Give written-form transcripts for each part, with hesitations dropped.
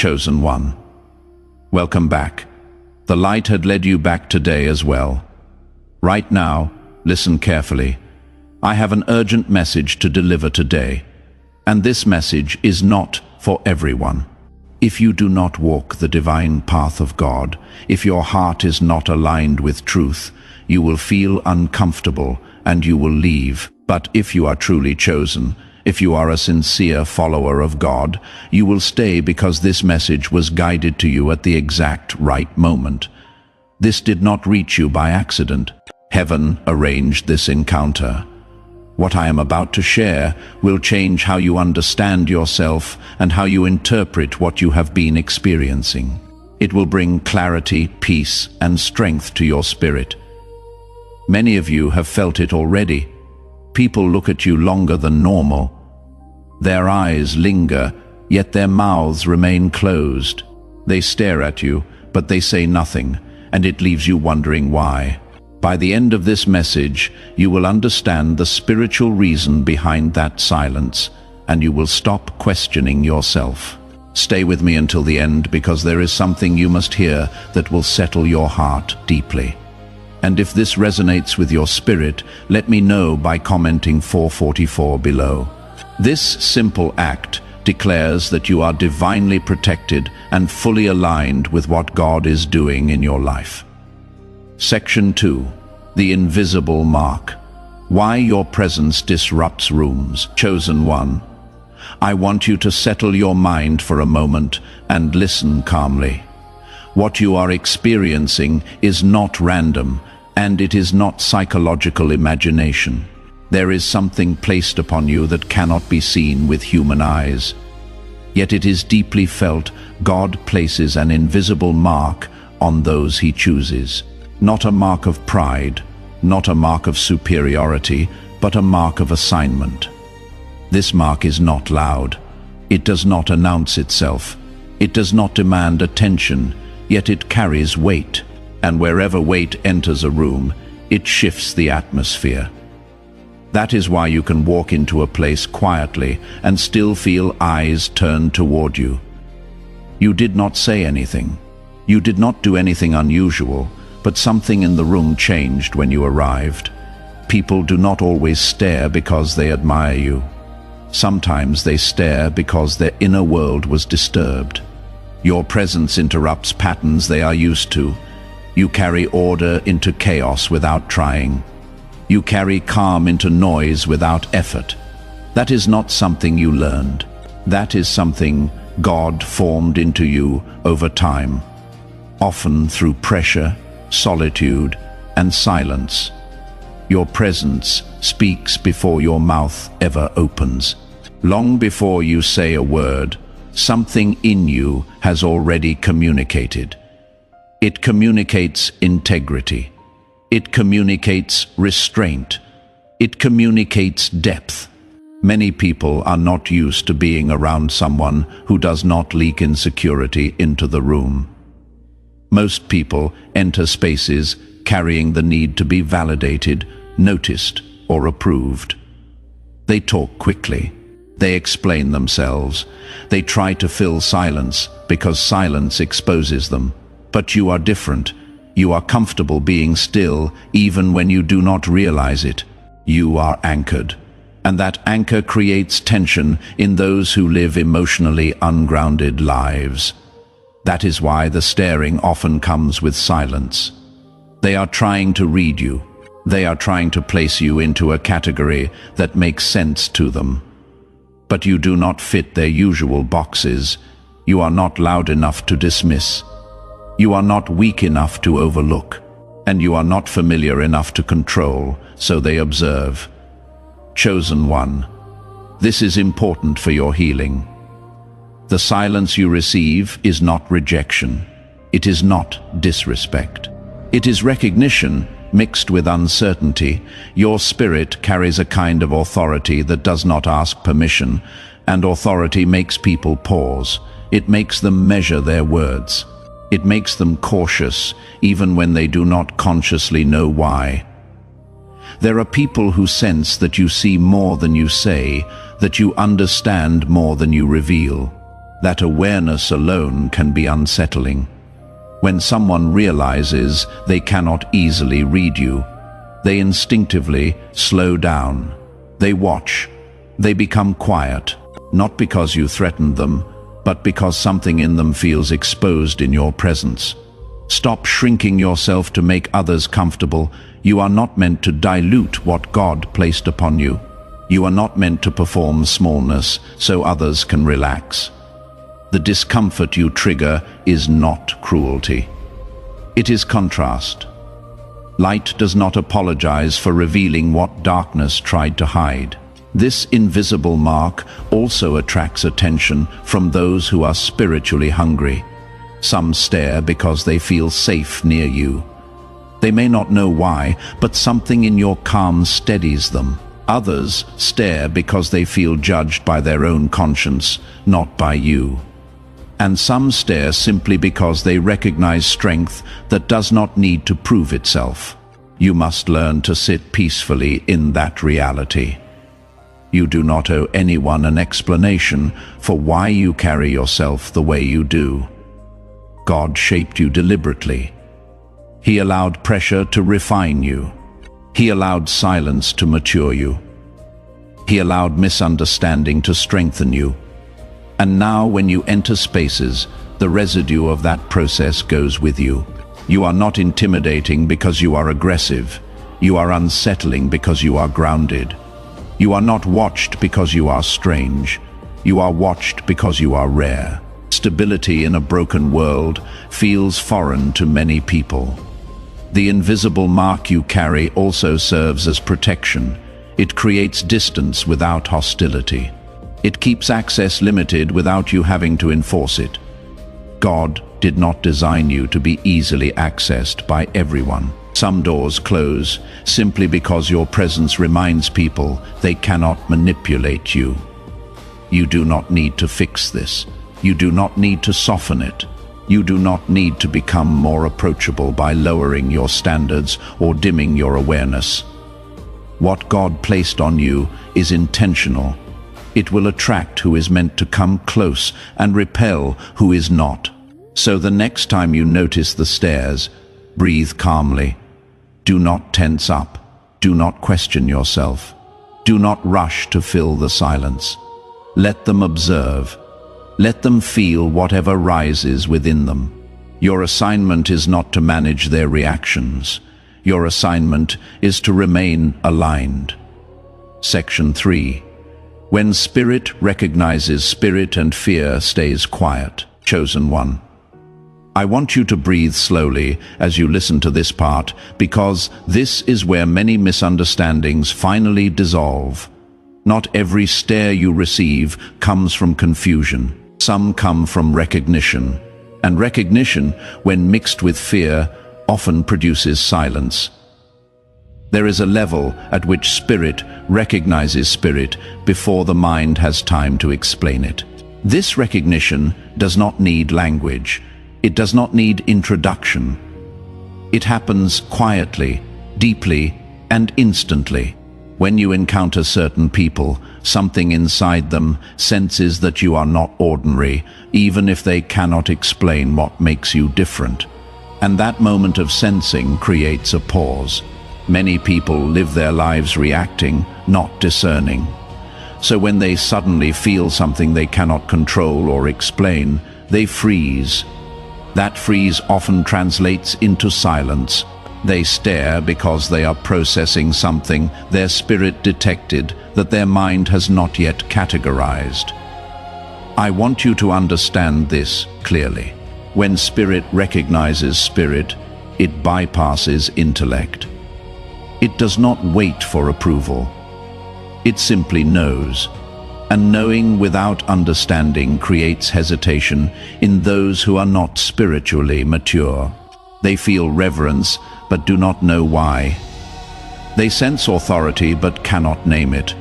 chosen one. Welcome back. The light had led you back today as well. Right now, listen carefully. I have an urgent message to deliver today, and this message is not for everyone. If you do not walk the divine path of God, if your heart is not aligned with truth, you will feel uncomfortable and you will leave. But if you are truly chosen, if you are a sincere follower of God, you will stay because this message was guided to you at the exact right moment. This did not reach you by accident. Heaven arranged this encounter. What I am about to share will change how you understand yourself and how you interpret what you have been experiencing. It will bring clarity, peace, and strength to your spirit. Many of you have felt it already. People look at you longer than normal. Their eyes linger, yet their mouths remain closed. They stare at you, but they say nothing, and it leaves you wondering why. By the end of this message, you will understand the spiritual reason behind that silence, and you will stop questioning yourself. Stay with me until the end, because there is something you must hear that will settle your heart deeply. And if this resonates with your spirit, let me know by commenting 444 below. This simple act declares that you are divinely protected and fully aligned with what God is doing in your life. Section 2. The invisible mark. Why your presence disrupts rooms. Chosen one. I want you to settle your mind for a moment and listen calmly. What you are experiencing is not random, and it is not psychological imagination. There is something placed upon you that cannot be seen with human eyes. Yet it is deeply felt. God places an invisible mark on those he chooses. Not a mark of pride, not a mark of superiority, but a mark of assignment. This mark is not loud. It does not announce itself. It does not demand attention, yet it carries weight. And wherever weight enters a room, it shifts the atmosphere. That is why you can walk into a place quietly and still feel eyes turned toward you. You did not say anything. You did not do anything unusual, but something in the room changed when you arrived. People do not always stare because they admire you. Sometimes they stare because their inner world was disturbed. Your presence interrupts patterns they are used to. You carry order into chaos without trying. You carry calm into noise without effort. That is not something you learned. That is something God formed into you over time, often through pressure, solitude, and silence. Your presence speaks before your mouth ever opens. Long before you say a word, something in you has already communicated. It communicates integrity. It communicates restraint. It communicates depth. Many people are not used to being around someone who does not leak insecurity into the room. Most people enter spaces carrying the need to be validated, noticed, or approved. They talk quickly. They explain themselves. They try to fill silence because silence exposes them. But you are different. You are comfortable being still even when you do not realize it. You are anchored. And that anchor creates tension in those who live emotionally ungrounded lives. That is why the staring often comes with silence. They are trying to read you. They are trying to place you into a category that makes sense to them. But you do not fit their usual boxes. You are not loud enough to dismiss. You are not weak enough to overlook. And you are not familiar enough to control, so they observe. Chosen one. This is important for your healing. The silence you receive is not rejection. It is not disrespect. It is recognition mixed with uncertainty. Your spirit carries a kind of authority that does not ask permission, and authority makes people pause. It makes them measure their words. It makes them cautious, even when they do not consciously know why. There are people who sense that you see more than you say, that you understand more than you reveal. That awareness alone can be unsettling. When someone realizes they cannot easily read you, they instinctively slow down. They watch. They become quiet, not because you threatened them, but because something in them feels exposed in your presence. Stop shrinking yourself to make others comfortable. You are not meant to dilute what God placed upon you. You are not meant to perform smallness so others can relax. The discomfort you trigger is not cruelty. It is contrast. Light does not apologize for revealing what darkness tried to hide. This invisible mark also attracts attention from those who are spiritually hungry. Some stare because they feel safe near you. They may not know why, but something in your calm steadies them. Others stare because they feel judged by their own conscience, not by you. And some stare simply because they recognize strength that does not need to prove itself. You must learn to sit peacefully in that reality. You do not owe anyone an explanation for why you carry yourself the way you do. God shaped you deliberately. He allowed pressure to refine you. He allowed silence to mature you. He allowed misunderstanding to strengthen you. And now when you enter spaces, the residue of that process goes with you. You are not intimidating because you are aggressive. You are unsettling because you are grounded. You are not watched because you are strange. You are watched because you are rare. Stability in a broken world feels foreign to many people. The invisible mark you carry also serves as protection. It creates distance without hostility. It keeps access limited without you having to enforce it. God did not design you to be easily accessed by everyone. Some doors close simply because your presence reminds people they cannot manipulate you. You do not need to fix this. You do not need to soften it. You do not need to become more approachable by lowering your standards or dimming your awareness. What God placed on you is intentional. It will attract who is meant to come close and repel who is not. So the next time you notice the stares, breathe calmly. Do not tense up. Do not question yourself. Do not rush to fill the silence. Let them observe. Let them feel whatever rises within them. Your assignment is not to manage their reactions. Your assignment is to remain aligned. Section 3. When spirit recognizes spirit and fear stays quiet. Chosen one. I want you to breathe slowly as you listen to this part, because this is where many misunderstandings finally dissolve. Not every stare you receive comes from confusion. Some come from recognition. And recognition, when mixed with fear, often produces silence. There is a level at which spirit recognizes spirit before the mind has time to explain it. This recognition does not need language. It does not need introduction. It happens quietly, deeply, and instantly. When you encounter certain people, something inside them senses that you are not ordinary, even if they cannot explain what makes you different. And that moment of sensing creates a pause. Many people live their lives reacting, not discerning. So when they suddenly feel something they cannot control or explain, they freeze. That freeze often translates into silence. They stare because they are processing something their spirit detected that their mind has not yet categorized. I want you to understand this clearly. When spirit recognizes spirit, it bypasses intellect. It does not wait for approval. It simply knows. And knowing without understanding creates hesitation in those who are not spiritually mature. They feel reverence but do not know why. They sense authority but cannot name it.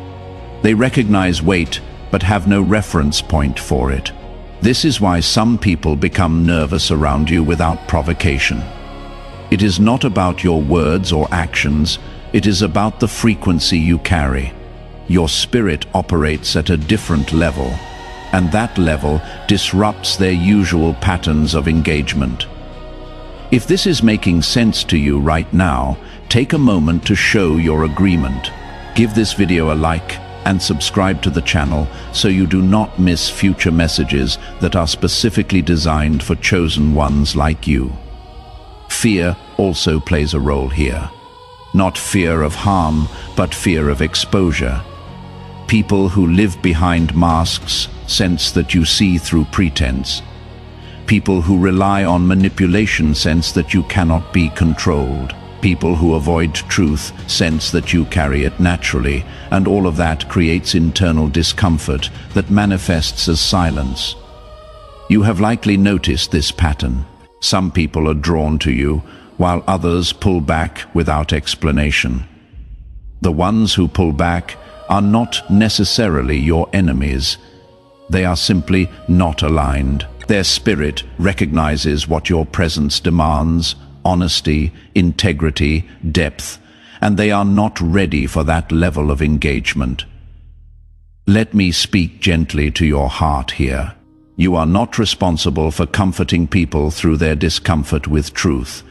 They recognize weight but have no reference point for it. This is why some people become nervous around you without provocation. It is not about your words or actions, it is about the frequency you carry. Your spirit operates at a different level. and that level disrupts their usual patterns of engagement. If this is making sense to you right now, take a moment to show your agreement. Give this video a like and subscribe to the channel so you do not miss future messages that are specifically designed for chosen ones like you. Fear also plays a role here. Not fear of harm, but fear of exposure. People who live behind masks sense that you see through pretense. People who rely on manipulation sense that you cannot be controlled. People who avoid truth sense that you carry it naturally, and all of that creates internal discomfort that manifests as silence. You have likely noticed this pattern. Some people are drawn to you, while others pull back without explanation. The ones who pull back are not necessarily your enemies. They are simply not aligned. Their spirit recognizes what your presence demands: honesty, integrity, depth, and they are not ready for that level of engagement. Let me speak gently to your heart here. You are not responsible for comforting people through their discomfort with truth.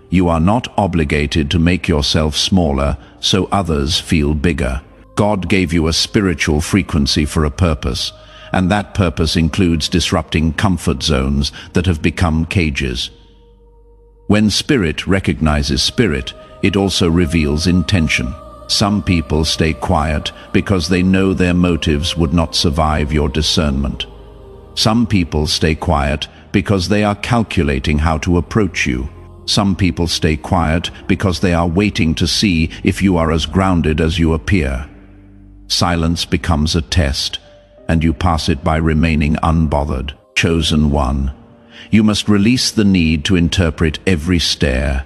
You are not obligated to make yourself smaller so others feel bigger. God gave you a spiritual frequency for a purpose, and that purpose includes disrupting comfort zones that have become cages. When spirit recognizes spirit, it also reveals intention. Some people stay quiet because they know their motives would not survive your discernment. Some people stay quiet because they are calculating how to approach you. Some people stay quiet because they are waiting to see if you are as grounded as you appear. Silence becomes a test, and you pass it by remaining unbothered. Chosen one. You must release the need to interpret every stare.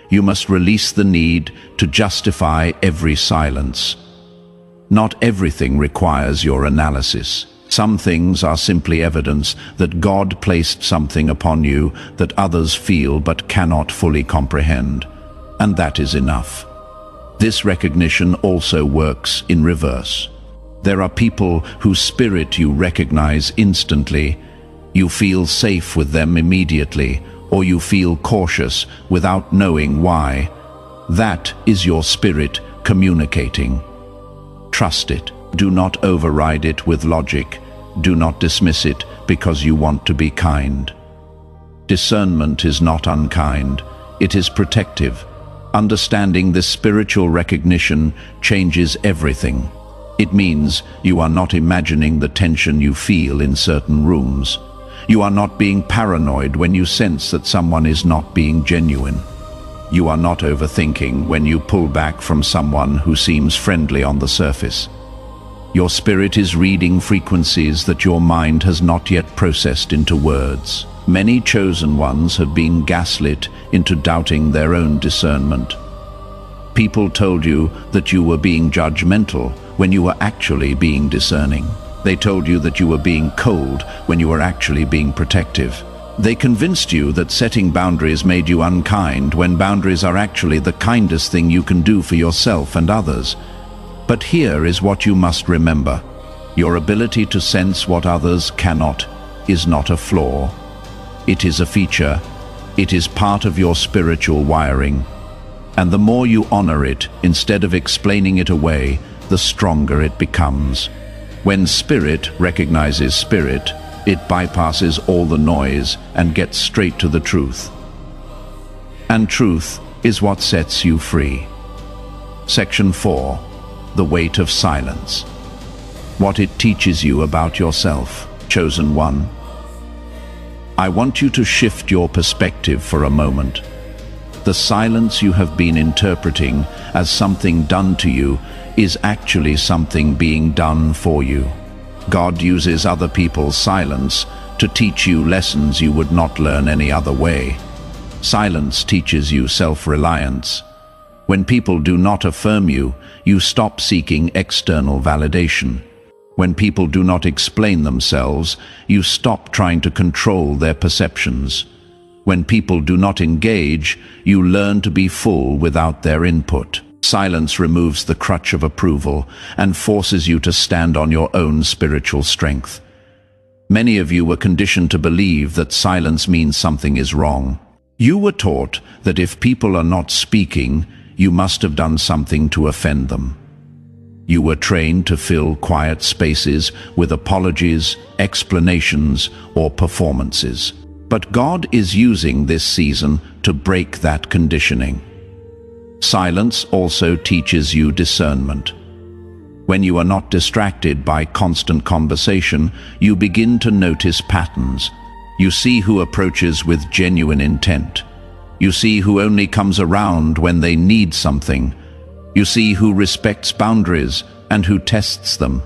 You must release the need to justify every silence. Not everything requires your analysis. Some things are simply evidence that God placed something upon you that others feel but cannot fully comprehend, and that is enough. This recognition also works in reverse. There are people whose spirit you recognize instantly. You feel safe with them immediately, or you feel cautious without knowing why. That is your spirit communicating. Trust it. Do not override it with logic. Do not dismiss it because you want to be kind. Discernment is not unkind. It is protective. Understanding this spiritual recognition changes everything. It means you are not imagining the tension you feel in certain rooms. You are not being paranoid when you sense that someone is not being genuine. You are not overthinking when you pull back from someone who seems friendly on the surface. Your spirit is reading frequencies that your mind has not yet processed into words. Many chosen ones have been gaslit into doubting their own discernment. People told you that you were being judgmental when you were actually being discerning. They told you that you were being cold when you were actually being protective. They convinced you that setting boundaries made you unkind when boundaries are actually the kindest thing you can do for yourself and others. But here is what you must remember. Your ability to sense what others cannot is not a flaw. It is a feature. It is part of your spiritual wiring. And the more you honor it, instead of explaining it away, the stronger it becomes. When spirit recognizes spirit, it bypasses all the noise and gets straight to the truth. And truth is what sets you free. Section 4. The weight of silence. What it teaches you about yourself. Chosen one. I want you to shift your perspective for a moment. The silence you have been interpreting as something done to you is actually something being done for you. God uses other people's silence to teach you lessons you would not learn any other way. Silence teaches you self-reliance. When people do not affirm you, you stop seeking external validation. When people do not explain themselves, you stop trying to control their perceptions. When people do not engage, you learn to be full without their input. Silence removes the crutch of approval and forces you to stand on your own spiritual strength. Many of you were conditioned to believe that silence means something is wrong. You were taught that if people are not speaking, you must have done something to offend them. You were trained to fill quiet spaces with apologies, explanations, or performances. But God is using this season to break that conditioning. Silence also teaches you discernment. When you are not distracted by constant conversation, you begin to notice patterns. You see who approaches with genuine intent. You see who only comes around when they need something. You see who respects boundaries and who tests them.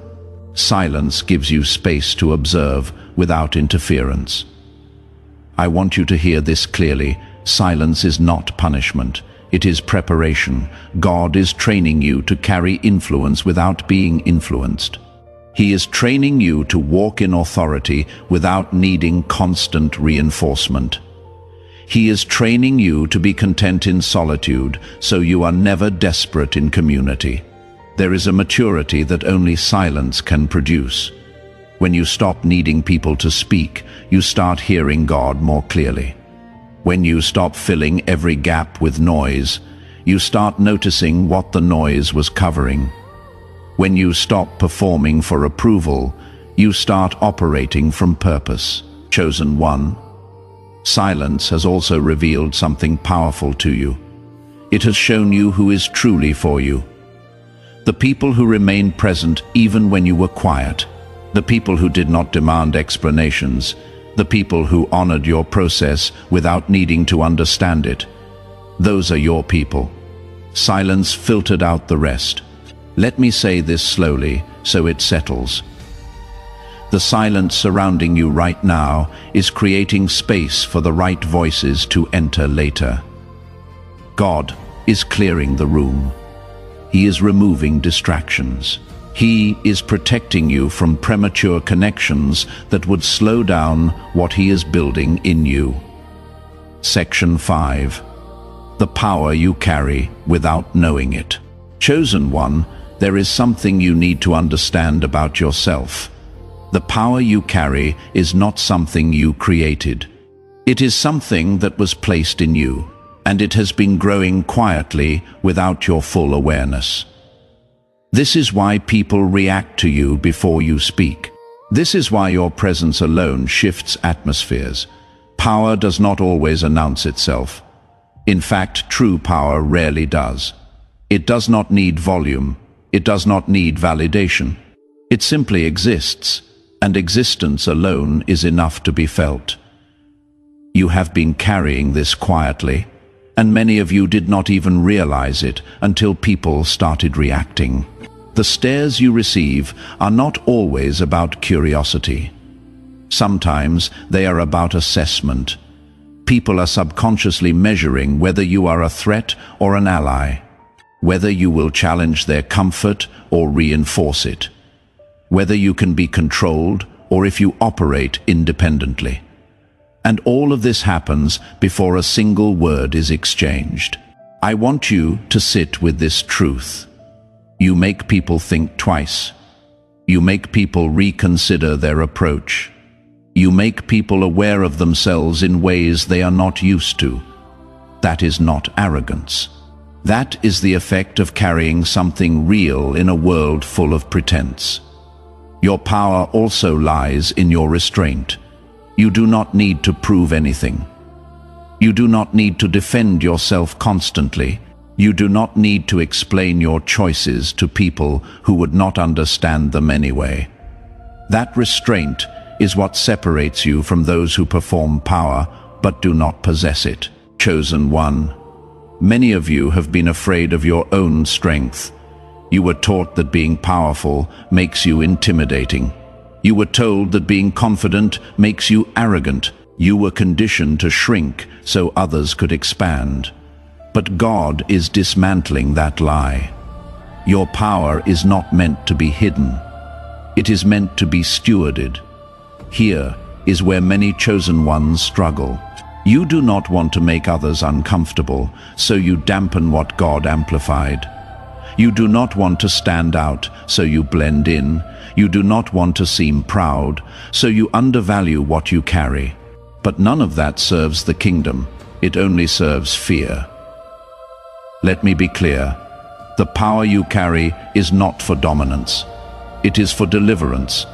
Silence gives you space to observe without interference. I want you to hear this clearly. Silence is not punishment. It is preparation. God is training you to carry influence without being influenced. He is training you to walk in authority without needing constant reinforcement. He is training you to be content in solitude, so you are never desperate in community. There is a maturity that only silence can produce. When you stop needing people to speak, you start hearing God more clearly. When you stop filling every gap with noise, you start noticing what the noise was covering. When you stop performing for approval, you start operating from purpose. Chosen one. Silence has also revealed something powerful to you. It has shown you who is truly for you. The people who remained present even when you were quiet. The people who did not demand explanations. The people who honored your process without needing to understand it. Those are your people. Silence filtered out the rest. Let me say this slowly so it settles. The silence surrounding you right now is creating space for the right voices to enter later. God is clearing the room. He is removing distractions. He is protecting you from premature connections that would slow down what He is building in you. Section 5. The power you carry without knowing it. Chosen one, there is something you need to understand about yourself. The power you carry is not something you created. It is something that was placed in you, and it has been growing quietly without your full awareness. This is why people react to you before you speak. This is why your presence alone shifts atmospheres. Power does not always announce itself. In fact, true power rarely does. It does not need volume. It does not need validation. It simply exists, and existence alone is enough to be felt. You have been carrying this quietly, and many of you did not even realize it until people started reacting. The stares you receive are not always about curiosity. Sometimes they are about assessment. People are subconsciously measuring whether you are a threat or an ally, whether you will challenge their comfort or reinforce it, whether you can be controlled or if you operate independently. And all of this happens before a single word is exchanged. I want you to sit with this truth. You make people think twice. You make people reconsider their approach. You make people aware of themselves in ways they are not used to. That is not arrogance. That is the effect of carrying something real in a world full of pretense. Your power also lies in your restraint. You do not need to prove anything. You do not need to defend yourself constantly. You do not need to explain your choices to people who would not understand them anyway. That restraint is what separates you from those who perform power but do not possess it. Chosen one. Many of you have been afraid of your own strength. You were taught that being powerful makes you intimidating. You were told that being confident makes you arrogant. You were conditioned to shrink so others could expand. But God is dismantling that lie. Your power is not meant to be hidden. It is meant to be stewarded. Here is where many chosen ones struggle. You do not want to make others uncomfortable, so you dampen what God amplified. You do not want to stand out, so you blend in. You do not want to seem proud, so you undervalue what you carry. But none of that serves the kingdom. It only serves fear. Let me be clear. The power you carry is not for dominance. It is for deliverance.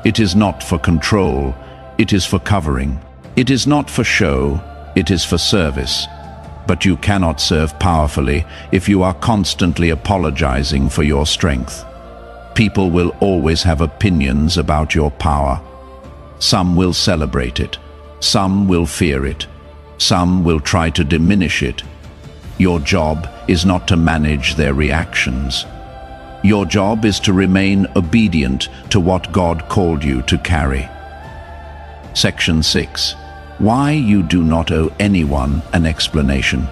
It is not for control. It is for covering. It is not for show. It is for service. But you cannot serve powerfully if you are constantly apologizing for your strength. People will always have opinions about your power. Some will celebrate it. Some will fear it. Some will try to diminish it. Your job is not to manage their reactions. Your job is to remain obedient to what God called you to carry. Section 6. Why you do not owe anyone an explanation.